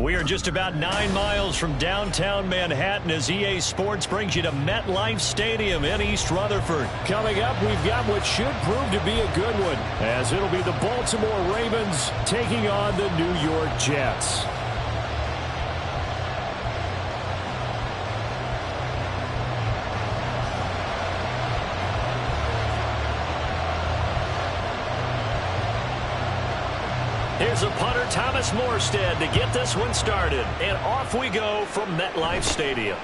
We are just about 9 miles from downtown Manhattan as EA Sports brings you to MetLife Stadium in East Rutherford. Coming up, we've got what should prove to be a good one, as it'll be the Baltimore Ravens taking on the New York Jets. Here's a punter, Thomas Morstead, to get this one started. And off we go from MetLife Stadium.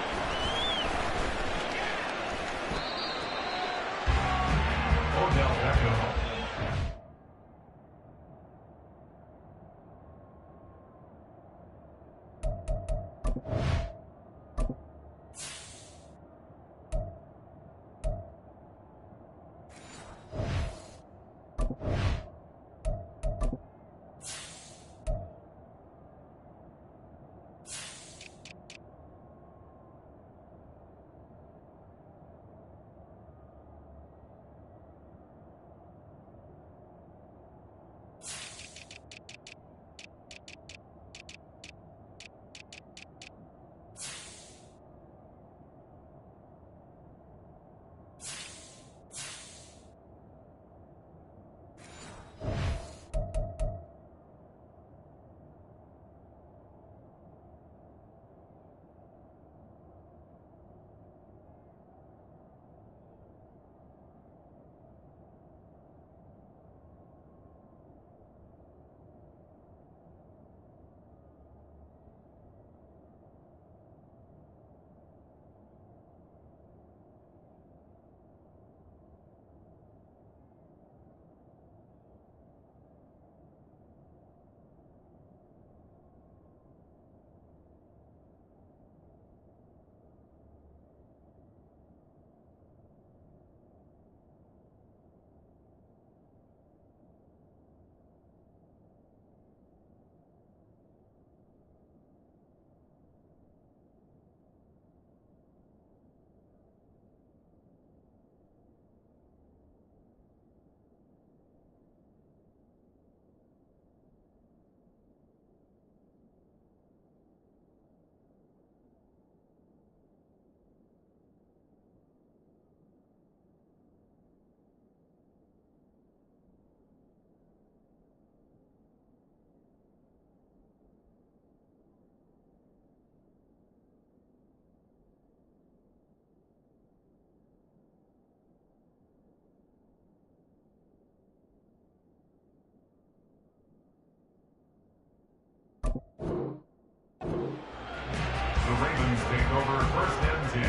The Ravens take over first and 10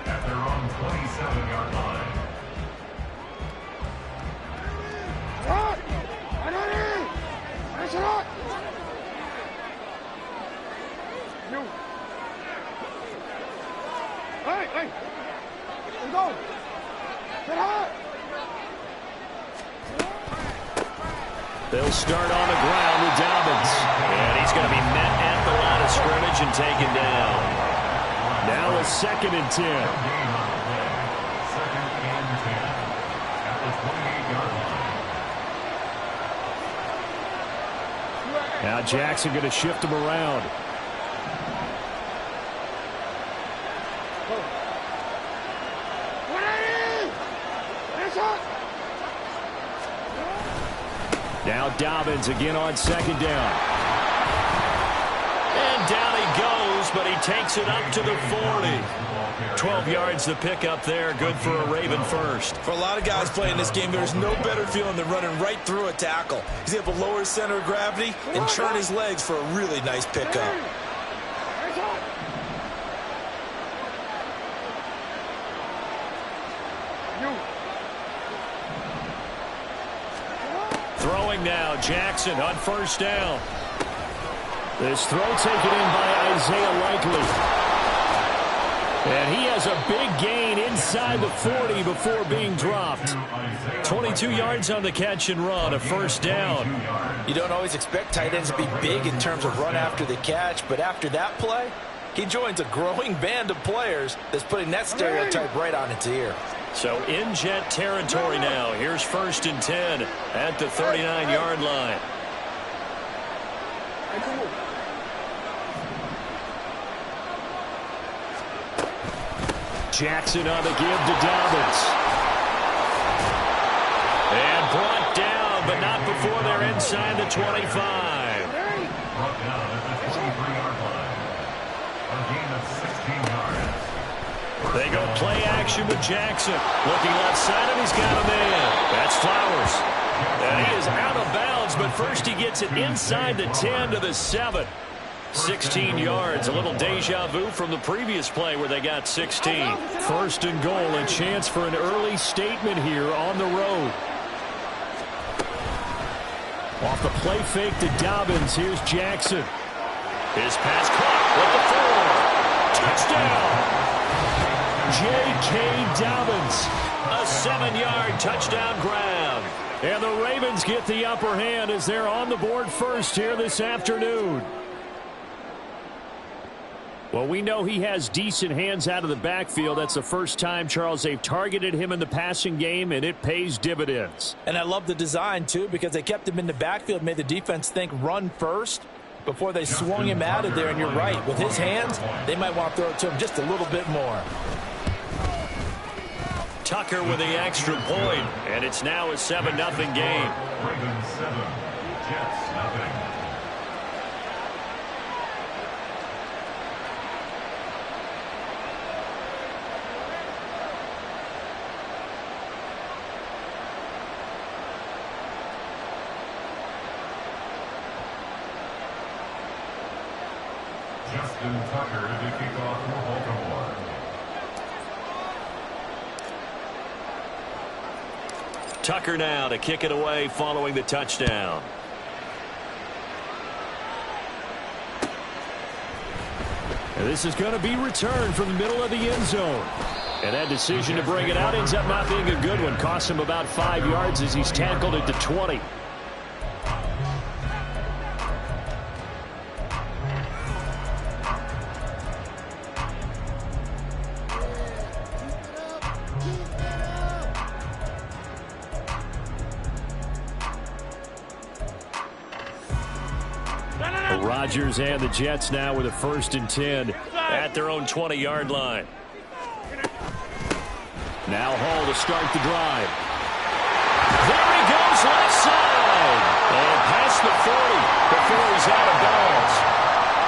at their own 27-yard line. They'll start on the ground with Dobbins. And he's going to be met at the line of scrimmage and taken down. Now a 2nd and 10. Second and 10 at the 28-yard line. Now Jackson going to shift him around. Now Dobbins again on 2nd down. And down he goes, but he takes it up to the 40. 12 yards to pick up there. Good for a Raven first. For a lot of guys playing this game, there's no better feeling than running right through a tackle. He's able to lower his center of gravity and turn his legs for a really nice pickup. Throwing now, Jackson on 1st down. This throw taken in by Isaiah Likely. And he has a big gain inside the 40 before being dropped. 22 yards on the catch and run, a 1st down. You don't always expect tight ends to be big in terms of run after the catch, but after that play, he joins a growing band of players that's putting that stereotype right on its ear. So in Jet territory now. Here's 1st and 10 at the 39-yard line. Jackson on the give to Dobbins. And brought down, but not before they're inside the 25. Brought down at the 23-yard line. A gain of 16 yards. They go play action with Jackson. Looking left side, and he's got a man. That's Flowers. And he is out of bounds, but first he gets it inside the 10 to the 7. 16 yards, a little deja vu from the previous play where they got 16. First and goal, a chance for an early statement here on the road. Off the play fake to Dobbins, here's Jackson. His pass caught with the 4. Touchdown! J.K. Dobbins, a 7-yard touchdown grab. And the Ravens get the upper hand as they're on the board first here this afternoon. Well, we know he has decent hands out of the backfield. That's the first time, Charles, they've targeted him in the passing game, and it pays dividends. And I love the design, too, because they kept him in the backfield, made the defense think run first before they swung him out of there. And you're right, with his hands, they might want to throw it to him just a little bit more. Tucker with the extra point, and it's now a 7-0 game. Ravens 7, Jets nothing. Justin Tucker to kick off for Baltimore. Tucker now to kick it away following the touchdown. And this is going to be returned from the middle of the end zone. And that decision to bring it out ends up not being a good one. Cost him about 5 yards as he's tackled it to 20. Rodgers and the Jets now with a 1st and 10 at their own 20-yard line. Now Hall to start the drive. There he goes left side. And past the 40 before he's out of bounds.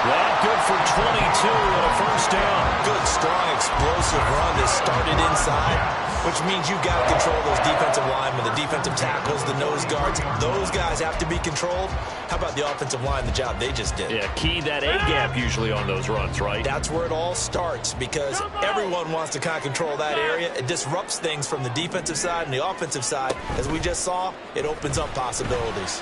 That good for 22 and a 1st down. Good, strong, explosive run that started inside, which means you've got to control those defensive linemen, the defensive tackles, the nose guards. Those guys have to be controlled. How about the offensive line, the job they just did? Yeah, key that A-gap usually on those runs, right? That's where it all starts because everyone wants to kind of control that area. It disrupts things from the defensive side and the offensive side. As we just saw, it opens up possibilities.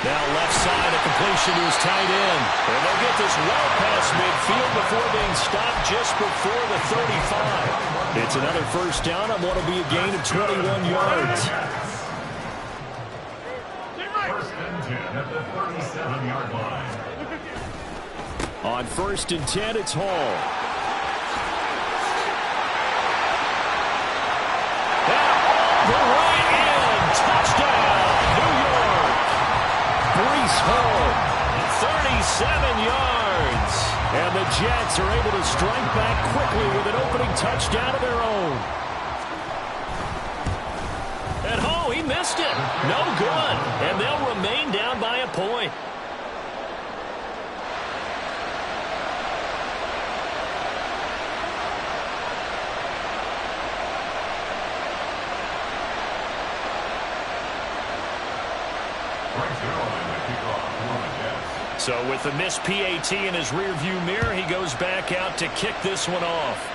Now left side, a completion to his tight end. And they'll get this well past midfield before being stopped just before the 35. It's another 1st down on what will be a gain of 21 yards. 1st and 10 at the 37-yard line. On 1st and 10, it's Hall. And all the way in. Touchdown, New York. Breece Hall, 37 yards. And the Jets are able to strike back quickly with an opening touchdown of their own. And Hall, he missed it. No good. And they'll remain down by a point. So with the missed PAT in his rearview mirror, he goes back out to kick this one off.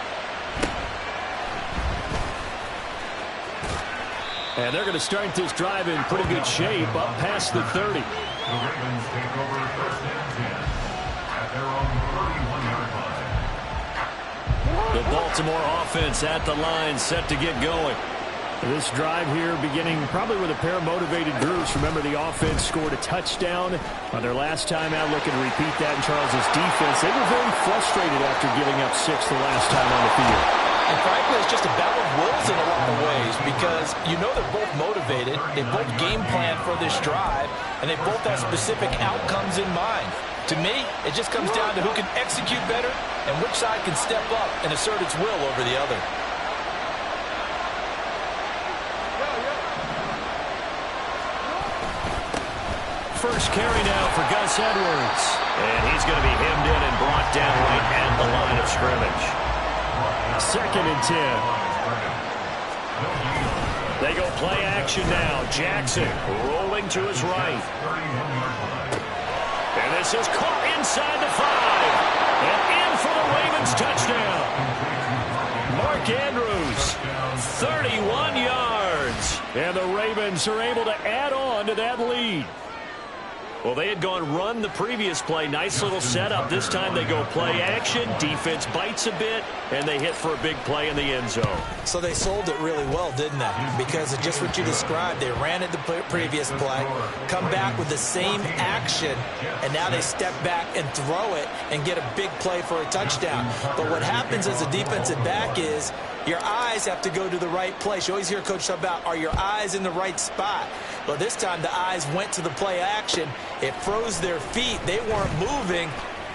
And they're going to start this drive in pretty good shape up past the 30. The Ravens take over 1st and 10 at their own 31-yard line. The Baltimore offense at the line set to get going. This drive here beginning probably with a pair of motivated groups. Remember, the offense scored a touchdown on their last time out, looking to repeat that in Charles's defense. They were very frustrated after giving up 6 the last time on the field. And frankly, it's just a battle of wills in a lot of ways because you know they're both motivated, they both game plan for this drive, and they both have specific outcomes in mind. To me, it just comes down to who can execute better and which side can step up and assert its will over the other. First carry now for Gus Edwards. And he's going to be hemmed in and brought down right at the line of scrimmage. 2nd and 10. They go play action now. Jackson rolling to his right. And this is caught inside the 5. And in for the Ravens touchdown. Mark Andrews, 31 yards. And the Ravens are able to add on to that lead. Well, they had gone run the previous play. Nice little setup. This time they go play action. Defense bites a bit, and they hit for a big play in the end zone. So they sold it really well, didn't they? Because of just what you described. They ran it the previous play, come back with the same action, and now they step back and throw it and get a big play for a touchdown. But what happens as a defensive back is your eyes have to go to the right place. You always hear Coach talk about, are your eyes in the right spot? Well, this time the eyes went to the play action. It froze their feet. They weren't moving,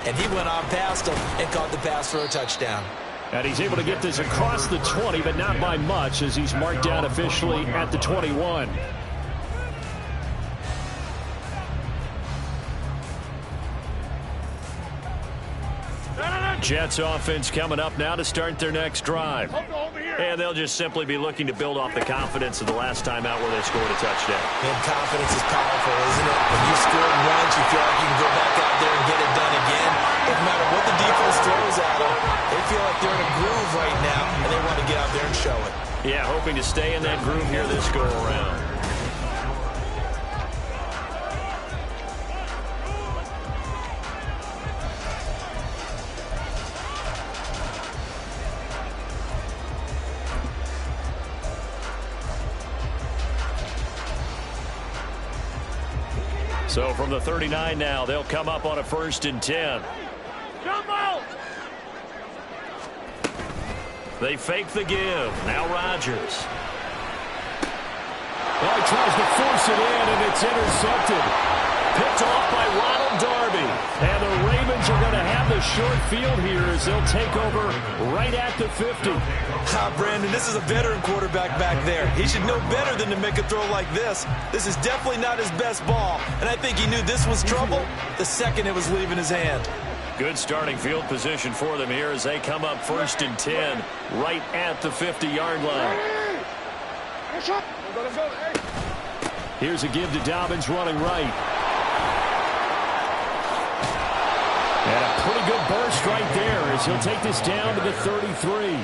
and he went on past them and caught the pass for a touchdown. And he's able to get this across the 20, but not by much, as he's marked down officially at the 21. Jets offense coming up now to start their next drive. And they'll just simply be looking to build off the confidence of the last time out where they scored a touchdown. And confidence is powerful, isn't it? When you score once, you feel like you can go back out there and get it done again. No matter what the defense throws at them, they feel like they're in a groove right now, and they want to get out there and show it. Yeah, hoping to stay in that groove here this go-around. So from the 39 now, they'll come up on a 1st and 10. Jump out! They fake the give. Now Rodgers. Well, he tries to force it in, and it's intercepted. Picked off by Ronald Darby. And the Ravens are going to have the short field here as they'll take over right at the 50. Brandon, this is a veteran quarterback back there. He should know better than to make a throw like this. This is definitely not his best ball, and I think he knew this was trouble the second it was leaving his hand. Good starting field position for them here as they come up 1st and 10 right at the 50-yard line. Here's a give to Dobbins running right. And a pretty good burst right there as he'll take this down to the 33.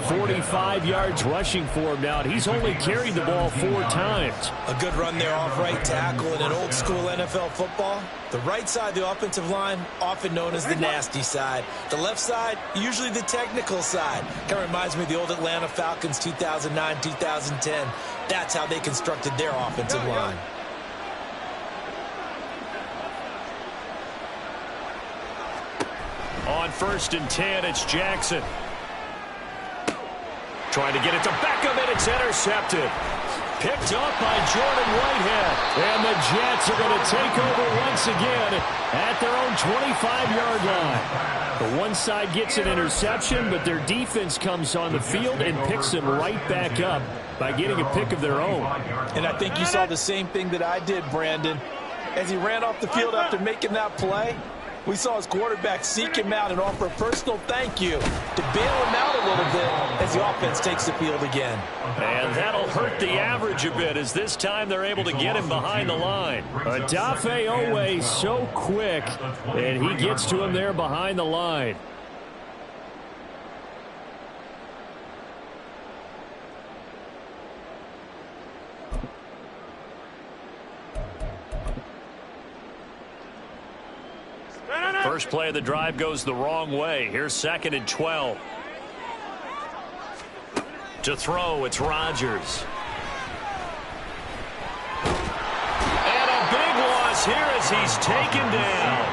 45 yards rushing for him now, and he's only carried the ball 4 times. A good run there off right tackle in an old-school NFL football. The right side of the offensive line, often known as the nasty side. The left side, usually the technical side. Kind of reminds me of the old Atlanta Falcons 2009, 2010. That's how they constructed their offensive line. On 1st and 10, it's Jackson. Trying to get it to Beckham, and it's intercepted. Picked up by Jordan Whitehead. And the Jets are going to take over once again at their own 25-yard line. The one side gets an interception, but their defense comes on the field and picks them right back up by getting a pick of their own. And I think you saw the same thing that I did, Brandon. As he ran off the field after making that play, we saw his quarterback seek him out and offer a personal thank you to bail him out a little bit as the offense takes the field again. And that'll hurt the average a bit as this time they're able to get him behind the line. Odafe Oweh so quick, and he gets to him there behind the line. First play of the drive goes the wrong way. Here's 2nd and 12. To throw, it's Rodgers. And a big loss here as he's taken down.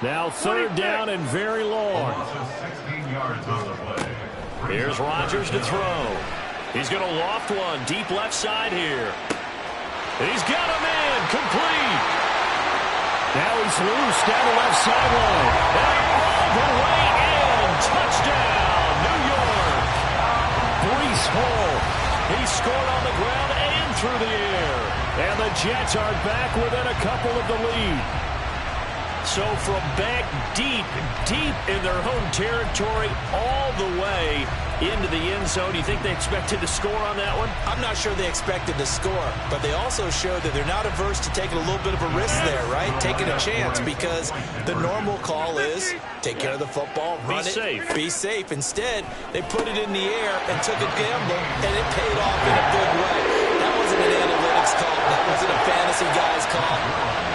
Now 3rd down and very long. Here's Rodgers to throw. He's going to loft one deep left side here. And he's got him in, complete. Now he's loose down the left sideline. And all the way in. Touchdown, New York. Breece Hall. He scored on the ground and through the air. And the Jets are back within a couple of the lead. So from back deep in their home territory all the way into the end zone, do you think they expected to score on that one? I'm not sure they expected to score, but they also showed that they're not averse to taking a little bit of a risk there, right? Taking a chance, because the normal call is take care of the football, run it, be safe. Instead, they put it in the air and took a gamble, and it paid off in a big way. That wasn't an analytics call. That wasn't a fantasy guy's call.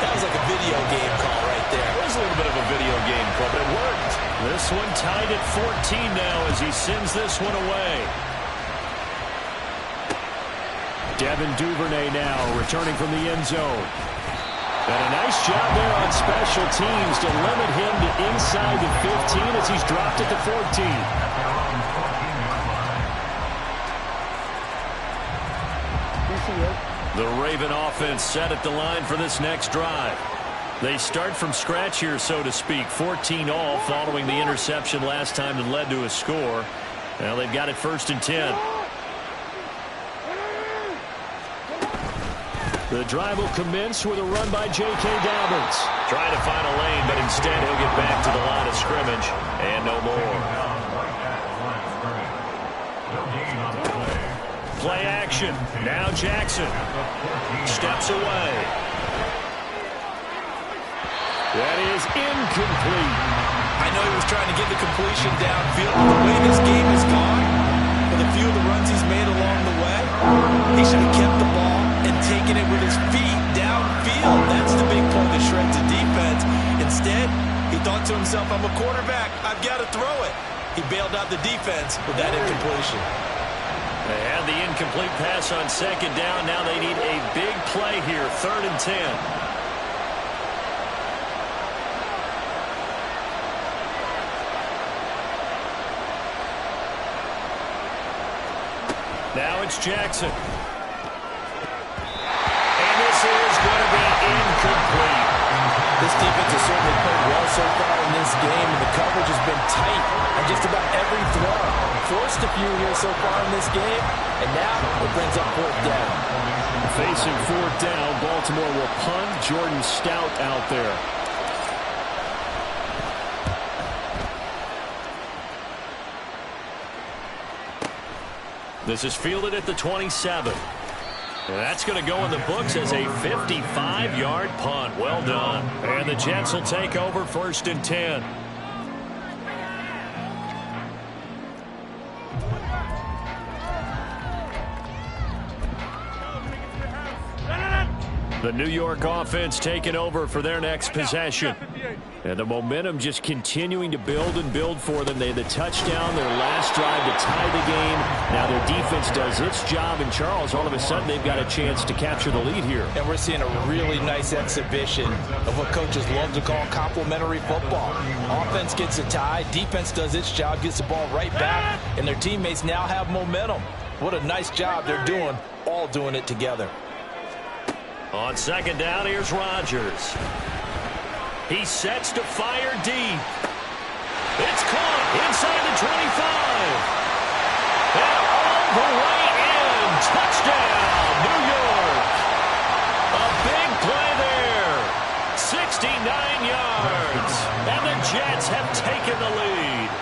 That was like a video game call right there. It was a little bit of a video game call, but it worked. This one tied at 14 now as he sends this one away. Devin Duvernay now returning from the end zone. And a nice job there on special teams to limit him to inside the 15 as he's dropped at the 14. The Raven offense set at the line for this next drive. They start from scratch here, so to speak. 14 all following the interception last time that led to a score. Now they've got it 1st and 10. The drive will commence with a run by J.K. Dobbins. Trying to find a lane, but instead he'll get back to the line of scrimmage. And no more. Play action. Now Jackson steps away. That is incomplete. I know he was trying to get the completion downfield, but the way this game has gone, with a few of the runs he's made along the way, he should have kept the ball and taken it with his feet downfield. That's the big play that shreds the defense. Instead, he thought to himself, I'm a quarterback, I've got to throw it. He bailed out the defense with that incompletion. They had the incomplete pass on 2nd down. Now they need a big play here, 3rd and 10. Now it's Jackson. And this is going to be incomplete. This defense has certainly played well so far in this game, and the coverage has been tight on just about every throw. Forced a few here so far in this game, and now it brings up 4th down. Facing 4th down, Baltimore will punt. Jordan Stout out there. This is fielded at the 27. And that's going to go in the books as a 55-yard punt. Well done. And the Jets will take over 1st and 10. The New York offense taking over for their next possession. And the momentum just continuing to build and build for them. They had the touchdown, their last drive to tie the game. Now their defense does its job. And Charles, all of a sudden, they've got a chance to capture the lead here. And we're seeing a really nice exhibition of what coaches love to call complementary football. Offense gets a tie, defense does its job, gets the ball right back, and their teammates now have momentum. What a nice job they're doing, all doing it together. On 2nd down, here's Rodgers. He sets to fire deep. It's caught inside the 25. And all the way in. Touchdown, New York. A big play there. 69 yards. And the Jets have taken the lead.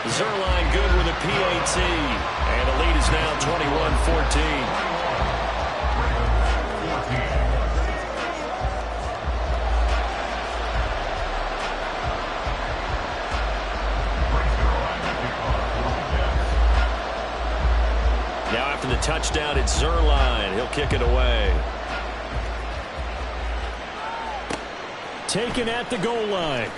Zuerlein good with a PAT. And the lead is now 21-14. Now after the touchdown, it's Zuerlein. He'll kick it away. Taken at the goal line.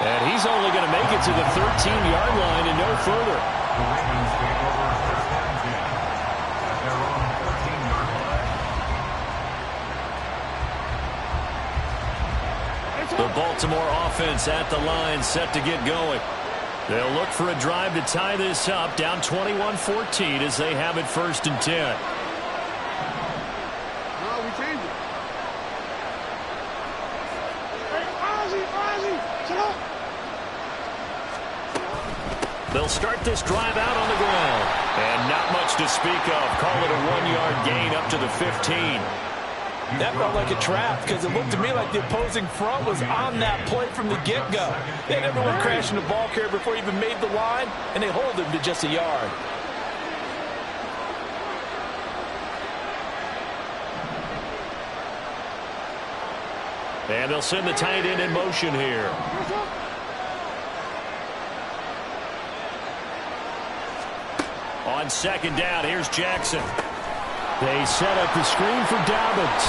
And he's only going to make it to the 13-yard line and no further. The Ravens take over 1st and 10 at their own 14-yard line. The Baltimore offense at the line, set to get going. They'll look for a drive to tie this up, down 21-14 as they have it 1st and 10. We changed it. They'll start this drive out on the ground. And not much to speak of. Call it a 1-yard gain up to the 15. That felt like a trap because it looked to me like the opposing front was on that play from the get-go. They had everyone crashing the ball carrier before he even made the line, and they hold him to just a yard. And they'll send the tight end in motion here. On 2nd down, here's Jackson. They set up the screen for Dobbins.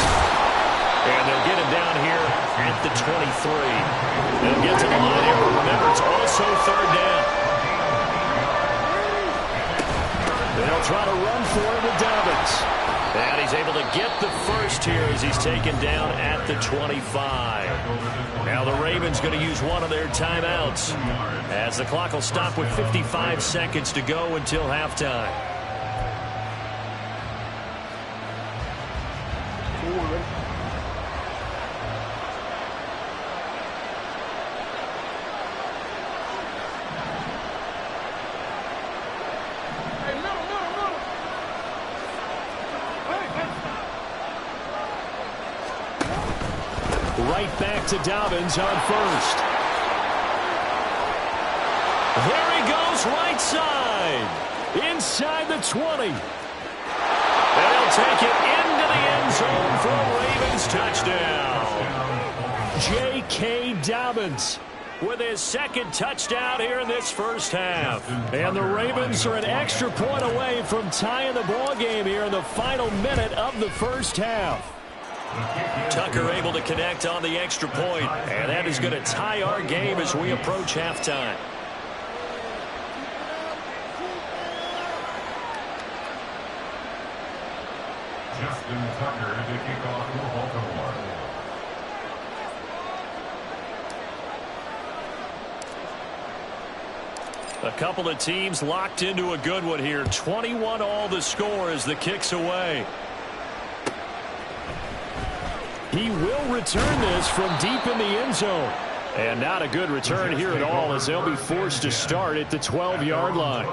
And they'll get him down here at the 23. They'll get to the line here. Remember, it's also 3rd down. They'll try to run for it with Dobbins. And he's able to get the first here as he's taken down at the 25. Now the Ravens going to use one of their timeouts as the clock will stop with 55 seconds to go until halftime. Right back to Dobbins on 1st. There he goes, right side. Inside the 20. And he'll take it into the end zone for a Ravens touchdown. J.K. Dobbins with his 2nd touchdown here in this 1st half. And the Ravens are an extra point away from tying the ball game here in the final minute of the 1st half. Tucker able to connect on the extra point, and that is going to tie our game as we approach halftime. Justin Tucker to kick off for Baltimore. A couple of teams locked into a good one here. 21 all the score as the kick's away. He will return this from deep in the end zone. And not a good return here at all as they'll be forced to start at the 12-yard line.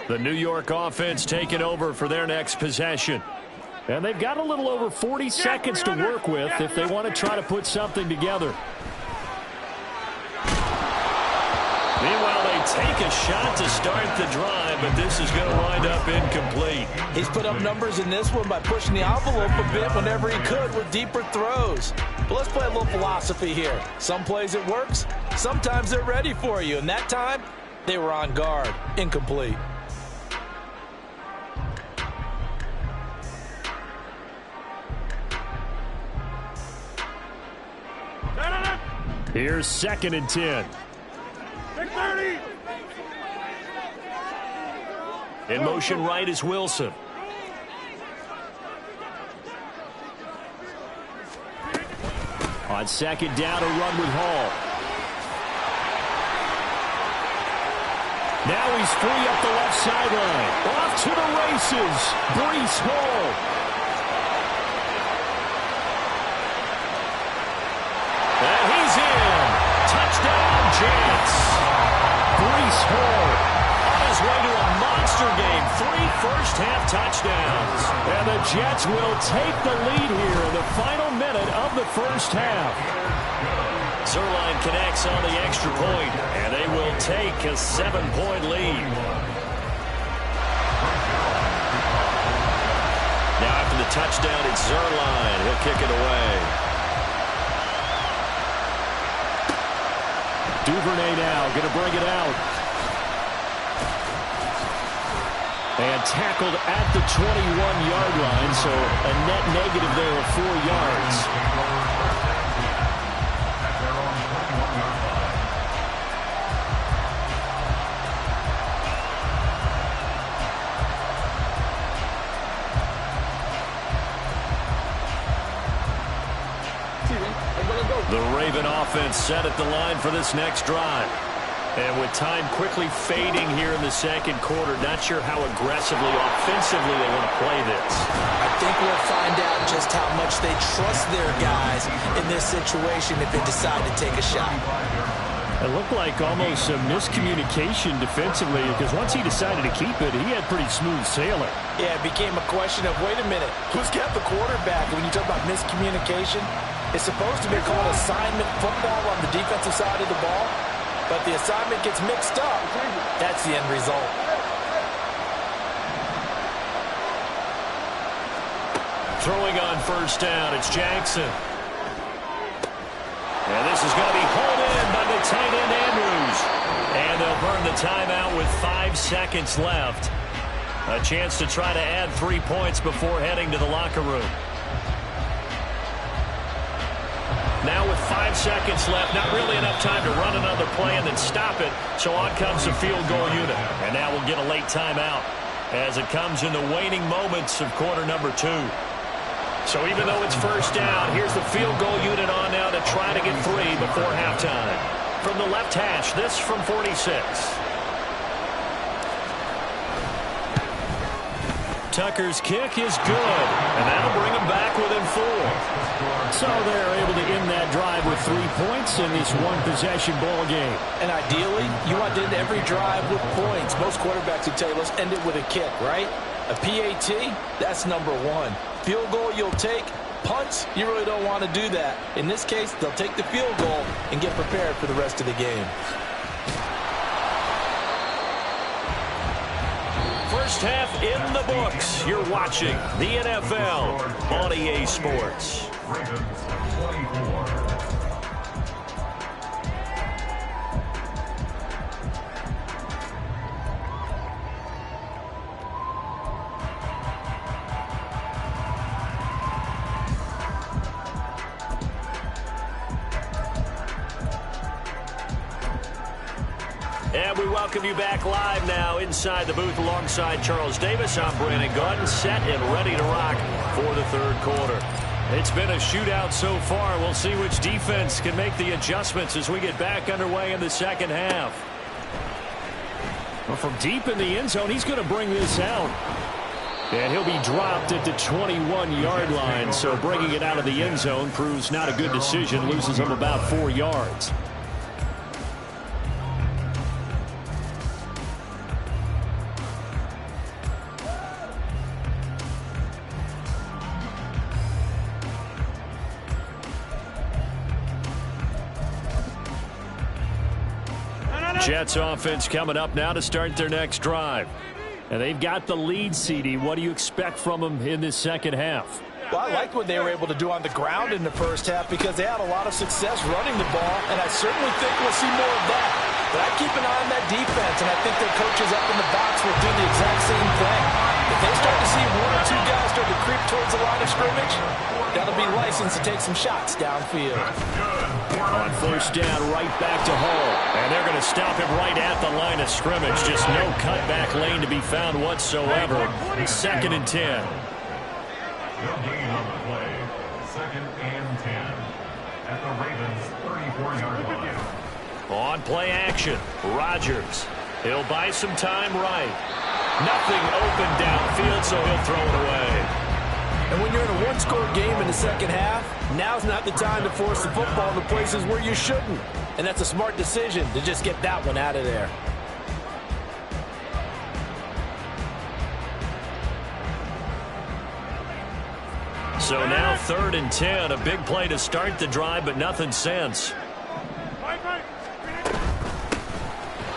The New York offense taking over for their next possession. And they've got a little over 40 seconds to work with if they want to try to put something together. Meanwhile, they take a shot to start the drive, but this is going to wind up incomplete. He's put up numbers in this one by pushing the envelope a bit whenever he could with deeper throws. But let's play a little philosophy here. Some plays it works, sometimes they're ready for you, and that time they were on guard. Incomplete. Here's 2nd and 10. In motion right is Wilson. On 2nd down, a run with Hall. Now he's free up the left sideline. Off to the races, Breece Hall. And he's in. Touchdown, Jets. Breece Hall on his way to a monster game. 3 first-half touchdowns. And the Jets will take the lead here in the final minute of the 1st half. Zuerlein connects on the extra point, and they will take a 7-point lead. Now after the touchdown, it's Zuerlein. He'll kick it away. Duvernay now going to bring it out. And tackled at the 21-yard line, so a net negative there of 4 yards. The Raven offense set at the line for this next drive. And with time quickly fading here in the second quarter, not sure how aggressively, offensively they want to play this. I think we'll find out just how much they trust their guys in this situation if they decide to take a shot. It looked like almost a miscommunication defensively, because once he decided to keep it, he had pretty smooth sailing. Yeah, it became a question of, wait a minute, who's got the quarterback? When you talk about miscommunication, it's supposed to be called assignment football on the defensive side of the ball, but the assignment gets mixed up. That's the end result. Throwing on first down, it's Jackson. And this is going to be hauled in by the tight end Andrews. And they'll burn the timeout with 5 seconds left. A chance to try to add 3 points before heading to the locker room. Now with 5 seconds left, not really enough time to run another play and then stop it. So on comes the field goal unit. And now we'll get a late timeout as it comes in the waning moments of quarter number 2. So even though it's first down, here's the field goal unit on now to try to get 3 before halftime. From the left hash, this from 46. Tucker's kick is good, and that'll bring them back within 4. So they're able to end that drive with 3 points in this one-possession ball game. And ideally, you want to end every drive with points. Most quarterbacks would tell you, let's end it with a kick, right? A PAT, that's number 1. Field goal you'll take. Punts, you really don't want to do that. In this case, they'll take the field goal and get prepared for the rest of the game. First half in the books. You're watching the NFL on EA Sports. Ravens 24. And we welcome you back live now inside the booth alongside Charles Davis. I'm Brandon Gaudin, set and ready to rock for the third quarter. It's been a shootout so far. We'll see which defense can make the adjustments as we get back underway in the second half. Well, from deep in the end zone, he's going to bring this out. And he'll be dropped at the 21-yard line, so bringing it out of the end zone proves not a good decision, loses him about 4 yards. Jets offense coming up now to start their next drive. And they've got the lead, CD. What do you expect from them in this second half? Well, I liked what they were able to do on the ground in the first half because they had a lot of success running the ball, and I certainly think we'll see more of that. But I keep an eye on that defense, and I think their coaches up in the box will do the exact same thing. If they start to see 1 or 2 guys start to creep towards the line of scrimmage, that'll be licensed to take some shots downfield. On first down, right back to Hall. And they're going to stop him right at the line of scrimmage. Just no cutback lane to be found whatsoever. 2nd and 10. No gain on the play. 2nd and 10. At the Ravens 34-yard line. On play action, Rodgers. He'll buy some time right. Nothing open downfield, so he'll throw it away. And when you're in a one-score game in the second half, now's not the time to force the football into places where you shouldn't. And that's a smart decision to just get that one out of there. So now 3rd and 10, a big play to start the drive, but nothing since.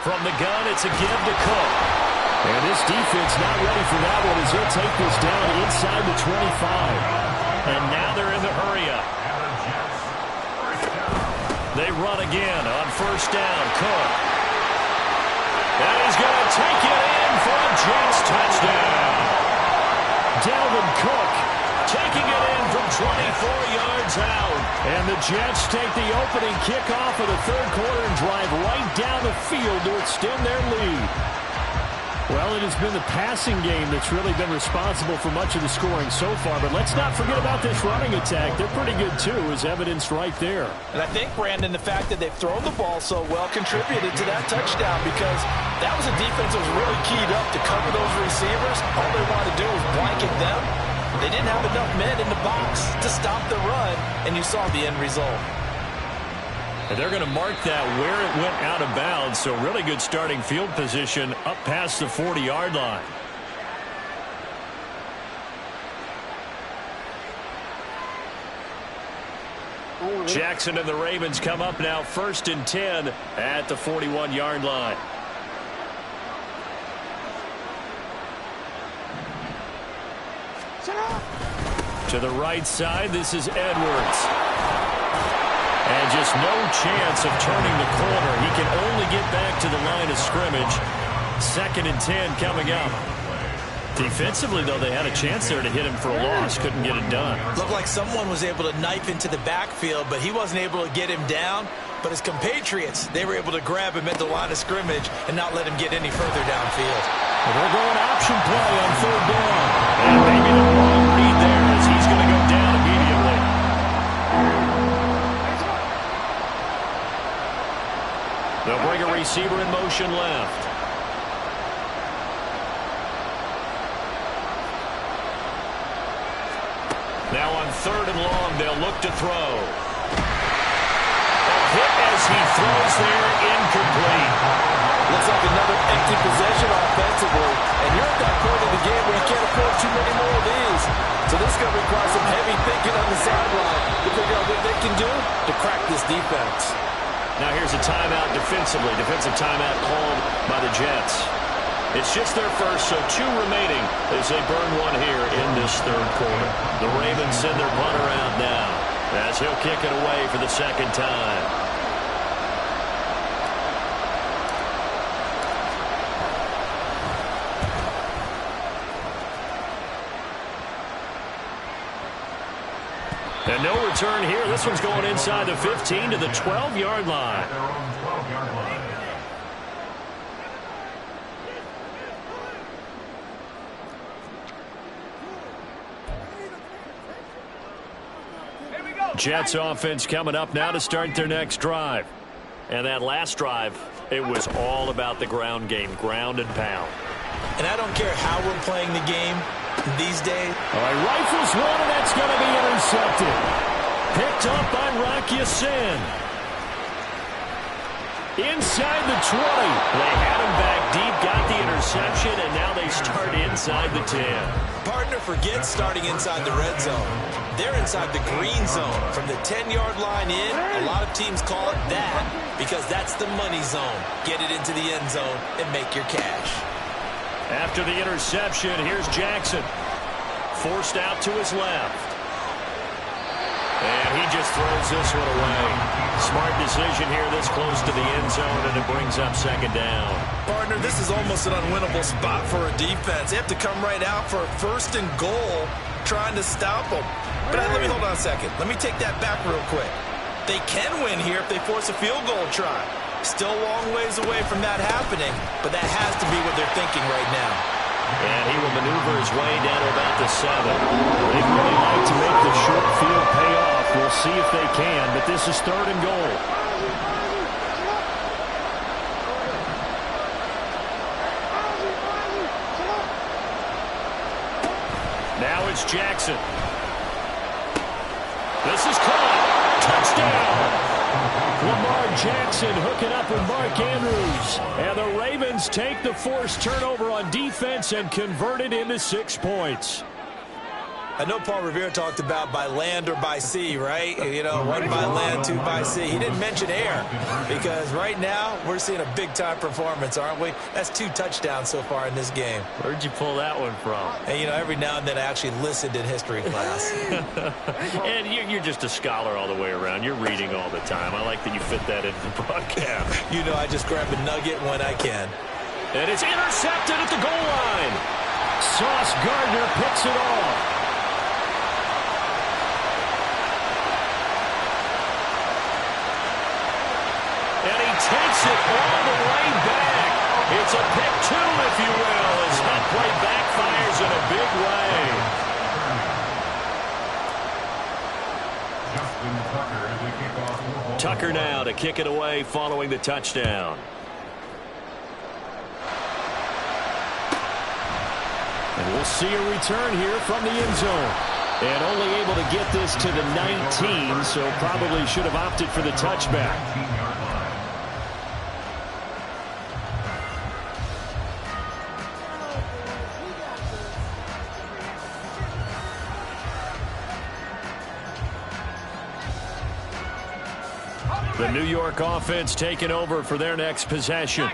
From the gun, it's a give to Cook. And this defense not ready for that one as he'll take this down inside the 25. And now they're in the hurry-up. They run again on first down. Cook. And he's going to take it in for a Jets touchdown. Dalvin Cook taking it in from 24 yards out. And the Jets take the opening kickoff of the third quarter and drive right down the field to extend their lead. Well, it has been the passing game that's really been responsible for much of the scoring so far. But let's not forget about this running attack. They're pretty good, too, as evidenced right there. And I think, Brandon, the fact that they've thrown the ball so well contributed to that touchdown because that was a defense that was really keyed up to cover those receivers. All they wanted to do was blanket them. They didn't have enough men in the box to stop the run, and you saw the end result. And they're going to mark that where it went out of bounds. So really good starting field position up past the 40-yard line. Jackson and the Ravens come up now 1st and 10 at the 41-yard line. To the right side, this is Edwards. And just no chance of turning the corner. He can only get back to the line of scrimmage. 2nd and 10 coming up. Defensively, though, they had a chance there to hit him for a loss. Couldn't get it done. Looked like someone was able to knife into the backfield, but he wasn't able to get him down. But his compatriots, they were able to grab him at the line of scrimmage and not let him get any further downfield. Well, they're going option play on 3rd down. And maybe the wrong read there as he's going to go down immediately. They'll bring a receiver in motion left. Now on 3rd and long, they'll look to throw. A hit as he throws there, incomplete. Looks like another empty possession offensively. And you're at that point in the game where you can't afford too many more of these. So this is going to require some heavy thinking on the sideline to figure out what they can do to crack this defense. Now here's a timeout defensively. Defensive timeout called by the Jets. It's just their first, so 2 remaining as they burn one here in this 3rd quarter. The Ravens send their punter out now as he'll kick it away for the 2nd time. And no return here. This one's going inside the 15 to the 12-yard line. Their own 12-yard line. Jets offense coming up now to start their next drive. And that last drive, it was all about the ground game, ground and pound. And I don't care how we're playing the game these days. All right, rifles one, and that's going to be intercepted. Picked up by Rock Ya-Sin. Inside the 20. They had him back deep, got the interception, and now they start inside the 10. Partner forgets starting inside the red zone. They're inside the green zone. From the 10-yard line in, a lot of teams call it that because that's the money zone. Get it into the end zone and make your cash. After the interception, here's Jackson. Forced out to his left. And he just throws this one away. Smart decision here this close to the end zone, and it brings up 2nd down. Partner, this is almost an unwinnable spot for a defense. They have to come right out for a 1st and goal trying to stop them. But let me hold on a second. Let me take that back real quick. They can win here if they force a field goal try. Still a long ways away from that happening, but that has to be what they're thinking right now. And he will maneuver his way down to about the 7. They'd really like to make the short field pay off. We'll see if they can, but this is 3rd and goal. Now it's Jackson. This is caught. Touchdown. Lamar Jackson hooking up with Mark Andrews. And the Ravens take the forced turnover on defense and convert it into 6 points. I know Paul Revere talked about by land or by sea, right? You know, 1 by land, 2 by sea. He didn't mention air because right now we're seeing a big-time performance, aren't we? That's 2 touchdowns so far in this game. Where'd you pull that one from? And, you know, every now and then I actually listened in history class. And you're just a scholar all the way around. You're reading all the time. I like that you fit that into the broadcast. You know, I just grab a nugget when I can. And it's intercepted at the goal line. Sauce Gardner picks it off. And he takes it all the way back. It's a pick two, if you will, as that play backfires in a big way. Justin Tucker to kick off the ball. Tucker now to kick it away following the touchdown. And we'll see a return here from the end zone. And only able to get this to the 19, so probably should have opted for the touchback. 19-yard line. The New York offense taking over for their next possession.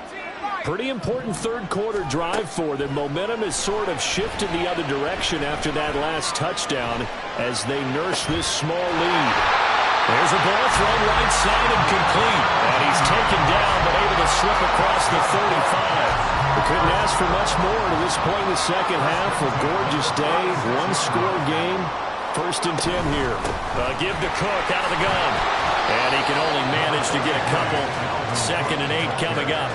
Pretty important third-quarter drive for them. Momentum has sort of shifted the other direction after that last touchdown as they nurse this small lead. There's a ball thrown right side and complete. And he's taken down but able to slip across the 35. We couldn't ask for much more to this point in the second half. A gorgeous day, one-score game. 1st and 10 here. Give to Cook out of the gun. And he can only manage to get a couple. 2nd and 8 coming up.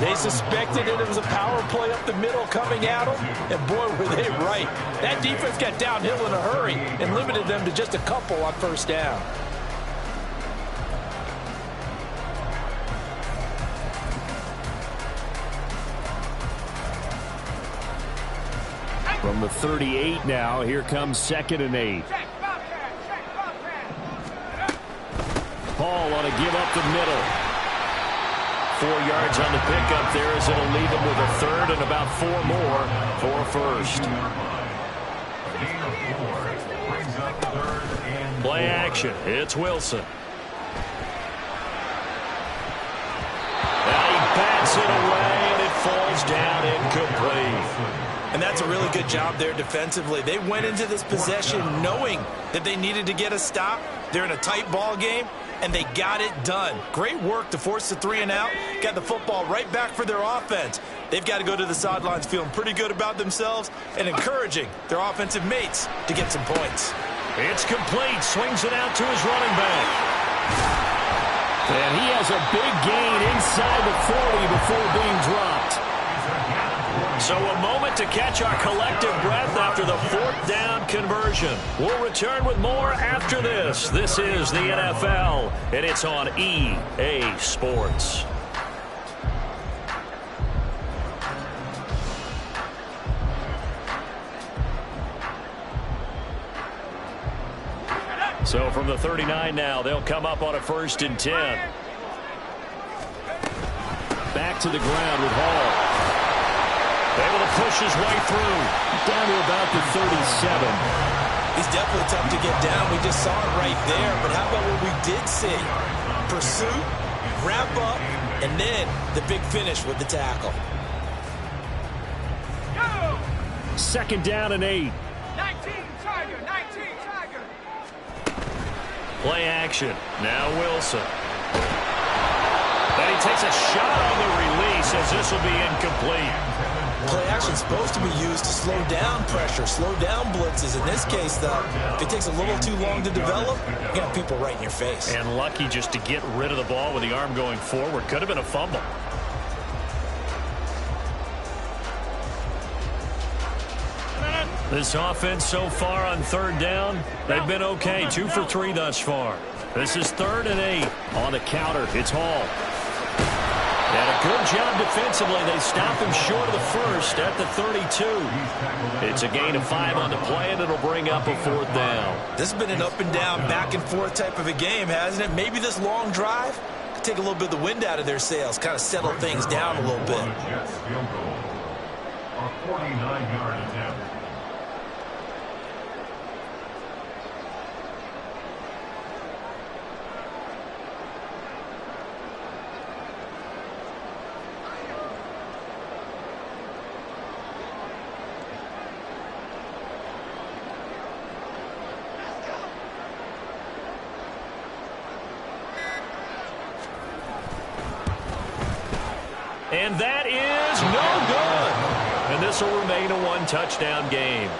They suspected it was a power play up the middle coming at them, and boy, were they right. That defense got downhill in a hurry and limited them to just a couple on 1st down. From the 38 now, here comes 2nd and 8. Paul on a give up the middle. 4 yards on the pickup there as it'll leave him with a 3rd and about 4 more for a 1st. Play action. It's Wilson. And he bats it away and it falls down incomplete. And that's a really good job there defensively. They went into this possession knowing that they needed to get a stop. They're in a tight ball game, and they got it done. Great work to force the 3 and out. Got the football right back for their offense. They've got to go to the sidelines feeling pretty good about themselves and encouraging their offensive mates to get some points. It's complete. Swings it out to his running back. And he has a big gain inside the 40 before being dropped. So a moment to catch our collective breath after the 4th down conversion. We'll return with more after this. This is the NFL, and it's on EA Sports. So from the 39 now, they'll come up on a 1st and 10. Back to the ground with Hall. Able to push his way through. Down to about the 37. He's definitely tough to get down. We just saw it right there. But how about what we did see? Pursuit, wrap up, and then the big finish with the tackle. 2nd down and 8. 19 Tiger, 19 Tiger. Play action. Now Wilson. Then he takes a shot on the release as this will be incomplete. Play action is supposed to be used to slow down pressure, slow down blitzes. In this case, though, if it takes a little too long to develop, you got people right in your face. And lucky just to get rid of the ball with the arm going forward. Could have been a fumble. This offense so far on 3rd down, they've been okay. 2 for 3 thus far. This is 3rd and 8. On the counter, it's Hall. And a good job defensively. They stop him short of the 1st at the 32. It's a gain of 5 on the play, and it'll bring up a 4th down. This has been an up and down, back and forth type of a game, hasn't it? Maybe this long drive could take a little bit of the wind out of their sails, kind of settle things down a little bit. Jets field goal. A 49-yard attempt. And that is no good. And this will remain a 1-touchdown game.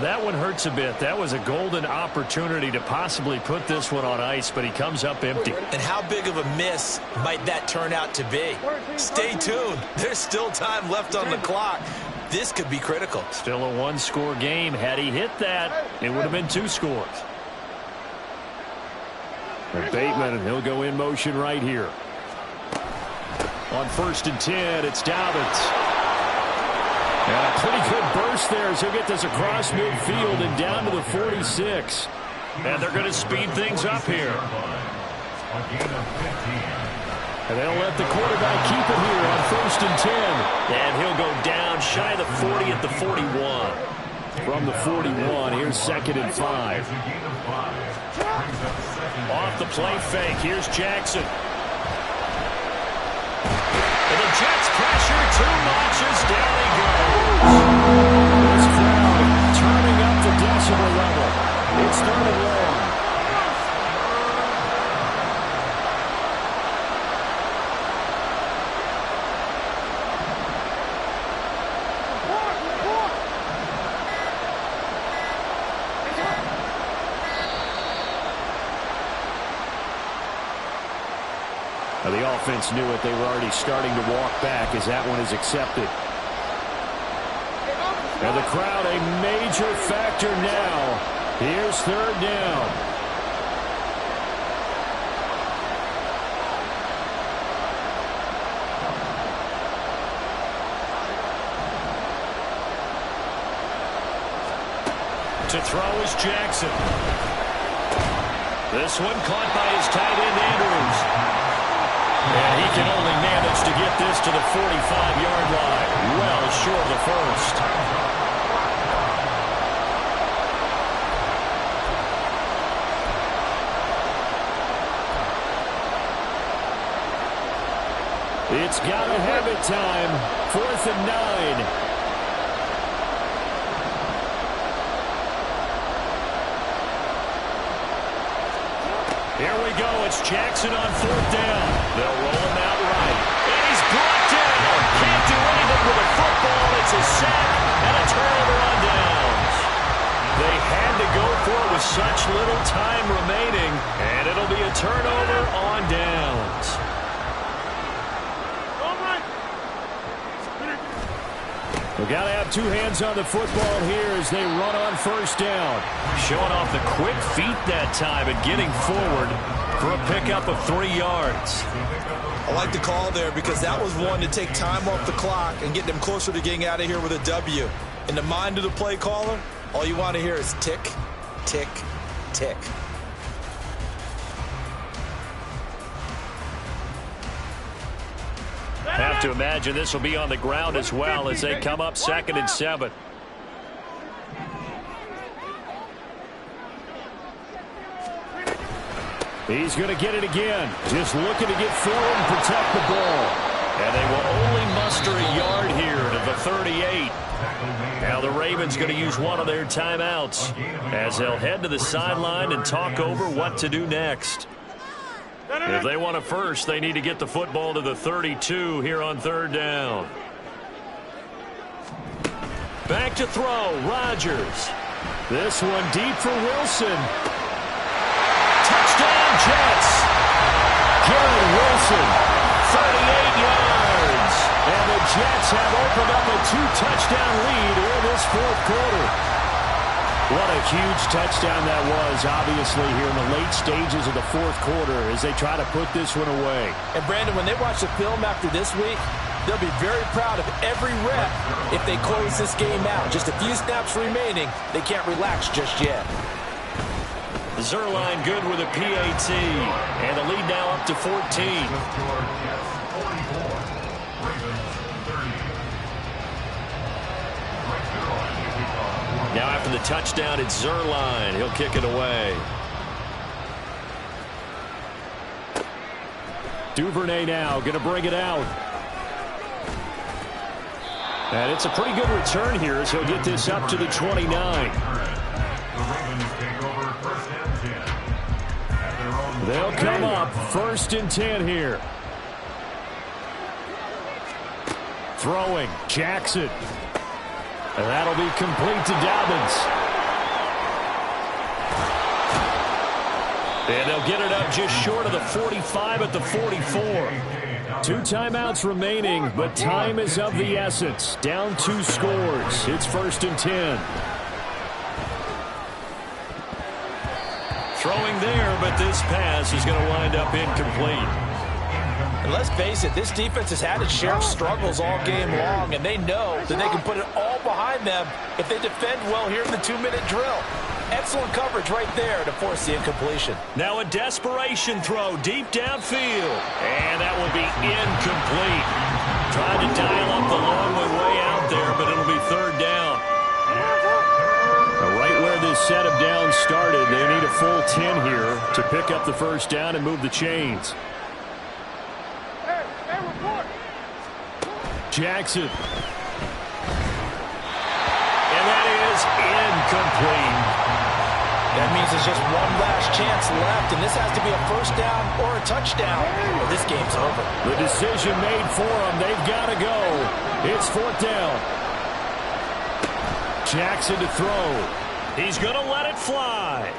That one hurts a bit. That was a golden opportunity to possibly put this one on ice, but he comes up empty. And how big of a miss might that turn out to be? Stay tuned. There's still time left on the clock. This could be critical. Still a one-score game. Had he hit that, it would have been 2 scores. And Bateman, he'll go in motion right here. On 1st and 10, it's Dobbins. And a pretty good burst there as he'll get this across midfield and down to the 46. And they're going to speed things up here. And they'll let the quarterback keep it here on 1st and 10. And he'll go down shy of the 40 at the 41. From the 41, here's 2nd and 5. Off the play fake, here's Jackson. And the Jets pressure too much as down he goes. This crowd turning up the decibel level. It's 3rd and long. The offense knew it. They were already starting to walk back as that one is accepted. And the crowd a major factor now. Here's 3rd down. To throw is Jackson. This one caught by his tight end Andrews. And he can only manage to get this to the 45-yard line. Well short of the first. It's got to have it time. 4th and 9. Here we go. It's Jackson on 4th down. They'll roll him out right. And he's brought down. Can't do anything with a football. It's a sack and a turnover on downs. They had to go for it with such little time remaining. And it'll be a turnover on downs. We've got to have 2 hands on the football here as they run on 1st down. Showing off the quick feet that time and getting forward for a pickup of 3 yards. I like the call there because that was one to take time off the clock and get them closer to getting out of here with a W. In the mind of the play caller, all you want to hear is tick, tick, tick. Have to imagine this will be on the ground as well as they come up 2nd and 7. He's going to get it again. Just looking to get forward and protect the ball. And they will only muster a yard here to the 38. Now the Ravens going to use one of their timeouts as they'll head to the sideline and talk over what to do next. If they want a first, they need to get the football to the 32 here on 3rd down. Back to throw, Rodgers. This one deep for Wilson. Touchdown, Jets. Garrett Wilson, 38 yards. And the Jets have opened up a 2-touchdown lead in this 4th quarter. What a huge touchdown that was, obviously, here in the late stages of the 4th quarter as they try to put this one away. And, Brandon, when they watch the film after this week, they'll be very proud of every rep if they close this game out. Just a few snaps remaining. They can't relax just yet. Zuerlein good with a PAT. And the lead now up to 14. Now after the touchdown, it's Zuerlein. He'll kick it away. Duvernay now going to bring it out. And it's a pretty good return here as he'll get this up to the 29. They'll come up 1st and 10 here. Throwing, Jackson. And that'll be complete to Dobbins. And they'll get it up just short of the 45 at the 44. 2 timeouts remaining, but time is of the essence. Down 2 scores. It's 1st and 10. Throwing there, but this pass is going to wind up incomplete. And let's face it, this defense has had its share of struggles all game long, and they know that they can put it all behind them if they defend well here in the 2-minute drill. Excellent coverage right there to force the incompletion. Now a desperation throw deep downfield. And that will be incomplete. Tried to dial up the long way out there, but it'll be 3rd down. Right where this set of downs started, they need a full 10 here to pick up the 1st down and move the chains. Jackson. And that is incomplete. That means there's just one last chance left, and this has to be a 1st down or a touchdown, or this game's over. The decision made for them. They've got to go. It's 4th down. Jackson to throw. He's going to let it fly.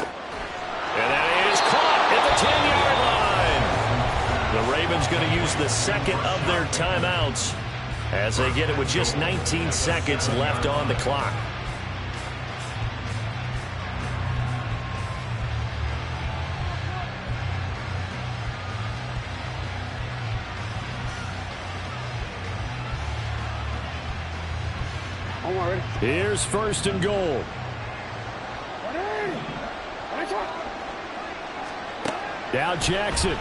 And that is caught at the 10-yard line. The Ravens going to use the 2nd of their timeouts as they get it with just 19 seconds left on the clock. Here's 1st and goal. Now Jackson.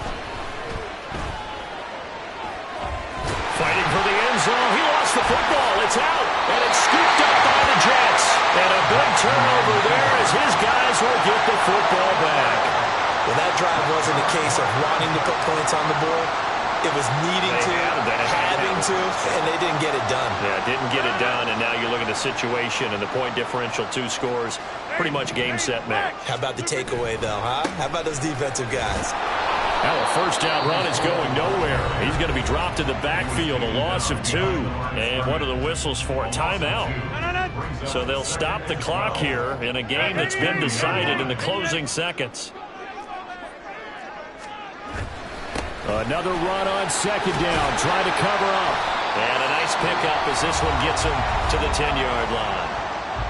Fighting for the end zone. He lost the football. It's out. And it's scooped up by the Jets. And a big turnover there as his guys will get the football back. Well, that drive wasn't a case of wanting to put points on the board. It was needing to, having to, and they didn't get it done. Yeah, didn't get it done, and now you look at the situation and the point differential, 2 scores, pretty much game, set, match. How about the takeaway, though, huh? How about those defensive guys? Now a 1st down run is going nowhere. He's going to be dropped in the backfield, a loss of 2. And what are the whistles for? Timeout. So they'll stop the clock here in a game that's been decided in the closing seconds. Another run on 2nd down, trying to cover up. And a nice pickup as this one gets him to the 10-yard line.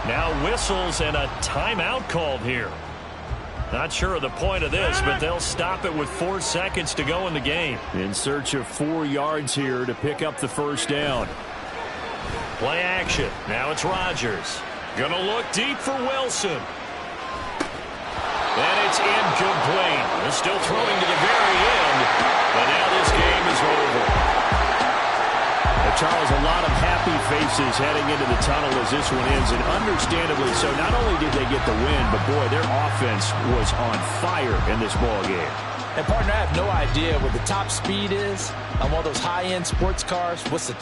Now whistles and a timeout called here. Not sure of the point of this, but they'll stop it with 4 seconds to go in the game. In search of 4 yards here to pick up the 1st down. Play action. Now it's Rodgers. Going to look deep for Wilson. And it's incomplete. They're still throwing to the very end. And now this game is over. Charles, a lot of happy faces heading into the tunnel as this one ends, and understandably so. Not only did they get the win, but boy, their offense was on fire in this ball game. And partner, I have no idea what the top speed is on one of those high-end sports cars. What's the